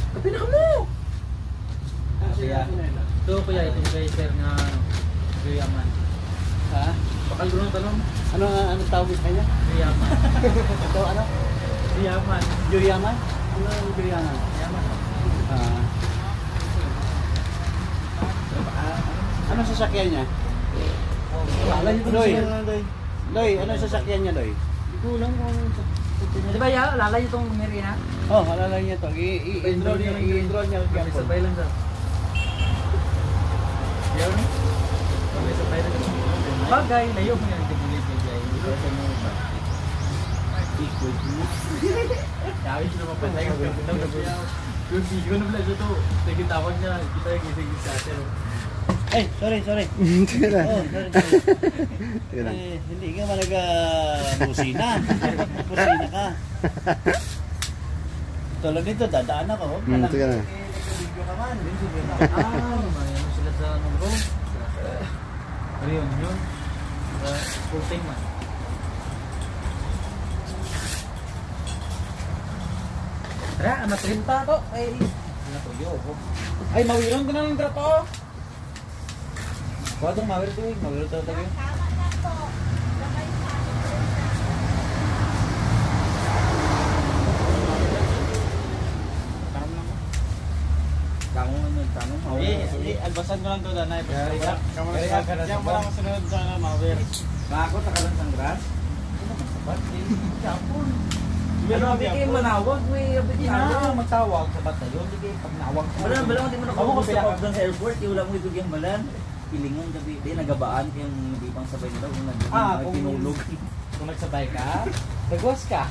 Kapin na ka mo! Kaya, Ito kuya, itong kay sir nga Guyaman. ha? Bakal gulong tanong? Ano tawag sa kanya? Guyaman. Ito ano? Guyaman. Yuriyaman? Ano yung Yuriyaman? Guyaman. Ano sasakyan niya? Wala niyo Doy. Doy. Doy, ano sasakyan niya, Doy? Hindi ko lang kung... Di ba ya? Lalay itong Merina? Oh, alala niya to. I-draw niya. Sabay lang sa... Yan. Sabay lang sa... Bagay na yung yan. Tibulit niya dyan. Hindi ko sa mga ba. Equal to. Kaya siya naman patay. Yung video na pala ito. Tagitawag niya. Kita yung gising sa atin. Ay, sorry. Tira. Oh, sorry. Tira. Hindi ka man nag-musina. Musina ka. Tulad nito, dadaan ako. Tira. Video ka man. Ano sila sa ano bro? Ano yun? Sporting man. Tara, matrinta to. Ay, mawiron ko na ng trato. Kuha itong mawir to eh. Mawir to tayo. Albasan ko lang to, Danay. Yang walang masunod sa mawir. Makakot ka lang ng grass? Kapon. Pero hindi kayo manawag. Hindi na magtawag sa batayon. Hindi kayo pagnawag. Balang hindi mo nakapagod sa pagdang sa airport. Wala mo ito yung balan. Pilingon gabi. Di nagabaan kayong hindi pang sabay nila. Kung Kung pinulog. nagsabay ka, nagwas ka.